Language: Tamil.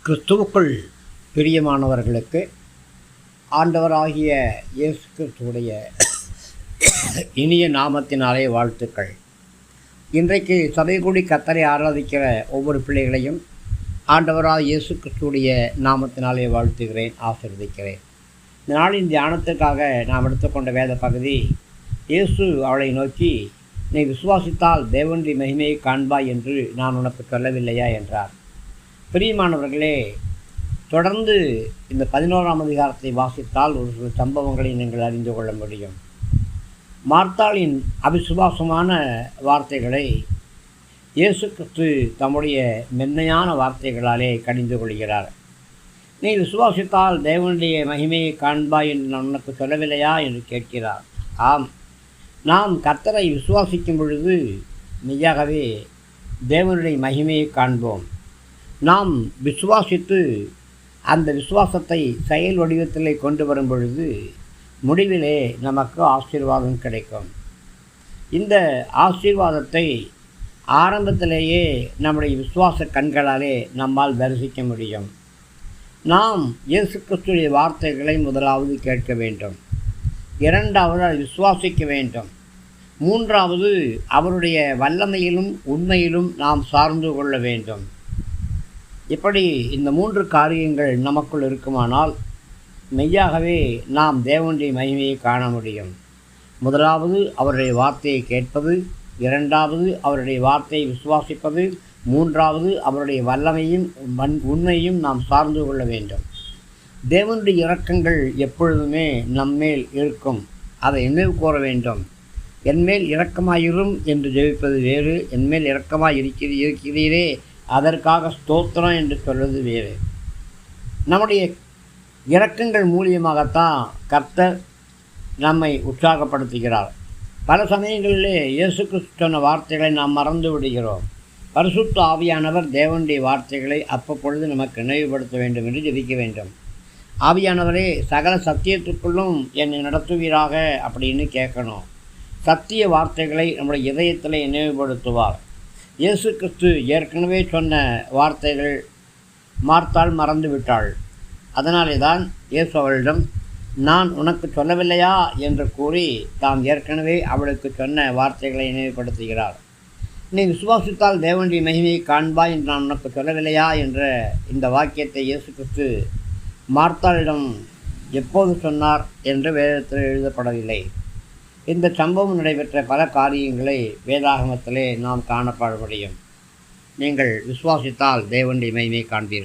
கிறிஸ்துவுக்குள் பிரியமானவர்களுக்கு ஆண்டவராகிய இயேசு கிறிஸ்துவுடைய இனிய நாமத்தினாலே வாழ்த்துக்கள். இன்றைக்கு சபைக்கூடி கர்த்தரை ஆராதிக்கிற ஒவ்வொரு பிள்ளைகளையும் ஆண்டவராக இயேசு கிறிஸ்துவுடைய நாமத்தினாலே வாழ்த்துகிறேன், ஆசீர்வதிக்கிறேன். இந்த நாளின் தியானத்துக்காக நாம் எடுத்துக்கொண்ட வேத பகுதி, இயேசு அவளை நோக்கி, நீ விசுவாசித்தால் தேவனுடைய மகிமையை காண்பாய் என்று நான் உனக்கு சொல்லவில்லையா என்றார். பிரியமானவர்களே, தொடர்ந்து இந்த 11ஆம் அதிகாரத்தை வாசித்தால் ஒரு சில சம்பவங்களை நீங்கள் அறிந்து கொள்ள முடியும். மார்த்தாளின் அவிசுவாசமான வார்த்தைகளை இயேசு கிறிஸ்து தம்முடைய மென்மையான வார்த்தைகளாலே கடிந்து கொள்கிறார். நீ விசுவாசித்தால் தேவனுடைய மகிமையை காண்பாய் என்று நான் உனக்கு சொல்லவில்லையா என்று கேட்கிறார். ஆம், நாம் கர்த்தரை விசுவாசிக்கும் பொழுது மெய்யாகவே தேவனுடைய மகிமையை காண்போம். நாம் விசுவாசித்து அந்த விசுவாசத்தை செயல் வடிவத்திலே கொண்டு வரும் பொழுது முடிவிலே நமக்கு ஆசீர்வாதம் கிடைக்கும். இந்த ஆசீர்வாதத்தை ஆரம்பத்திலேயே நம்முடைய விசுவாச கண்களாலே நம்மால் தரிசிக்க முடியும். நாம் இயேசு கிறிஸ்துவின் வார்த்தைகளை முதலாவது கேட்க வேண்டும், இரண்டாவது அதை விசுவாசிக்க வேண்டும், மூன்றாவது அவருடைய வல்லமையிலும் உண்மையிலும் நாம் சார்ந்து கொள்ள வேண்டும். இப்படி இந்த 3 காரியங்கள் நமக்குள் இருக்குமானால் மெய்யாகவே நாம் தேவனுடைய மகிமையை காண முடியும். முதலாவது அவருடைய வார்த்தையை கேட்பது, இரண்டாவது அவருடைய வார்த்தையை விசுவாசிப்பது, மூன்றாவது அவருடைய வல்லமையும் உண்மையும் நாம் சார்ந்து கொள்ள வேண்டும். தேவனுடைய இரக்கங்கள் எப்பொழுதுமே நம்மேல் இருக்கும், அதை நினைவு கூற வேண்டும். என்மேல் இரக்கமாயிரும் என்று ஜெபிப்பது வேறு, என்மேல் இரக்கமாய் இருக்கிறீரே அதற்காக ஸ்தோத்திரம் என்று சொல்வது வேறு. நம்முடைய இரக்கங்கள் மூலியமாகத்தான் கர்த்தர் நம்மை உற்சாகப்படுத்துகிறார். பல சமயங்களிலே இயேசு கிறிஸ்து சொன்ன வார்த்தைகளை நாம் மறந்து விடுகிறோம். பரிசுத்த ஆவியானவர் தேவனுடைய வார்த்தைகளை அப்பொழுது நமக்கு நினைவுபடுத்த வேண்டும் என்று ஜெபிக்க வேண்டும். ஆவியானவரே, சகல சத்தியத்துக்குள்ளும் என்னை நடத்துவீராக அப்படின்னு கேட்கணும். சத்திய வார்த்தைகளை நம்முடைய இதயத்தில் நினைவுபடுத்துவார். இயேசு கிறிஸ்து ஏற்கனவே சொன்ன வார்த்தைகள் மார்த்தாள் மறந்து விட்டாள். அதனாலே தான் இயேசு அவளிடம், நான் உனக்கு சொல்லவில்லையா என்று கூறி தாம் ஏற்கனவே அவளுக்கு சொன்ன வார்த்தைகளை நினைவுபடுத்துகிறார். நீ விசுவாசித்தால் தேவனுடைய மகிமையை காண்பாய் என்று நான் உனக்கு சொல்லவில்லையா என்ற இந்த வாக்கியத்தை இயேசு கிறிஸ்து மார்த்தாளிடம் எப்போது சொன்னார் என்று வேதத்தில் எழுதப்படவில்லை. இந்த சம்பவம் நடைபெற்ற பல காரியங்களை வேதாகமத்திலே நாம் காணப்பட முடியும். நீங்கள் விசுவாசித்தால் தேவனுடைய மகிமையை காண்பீர்கள்.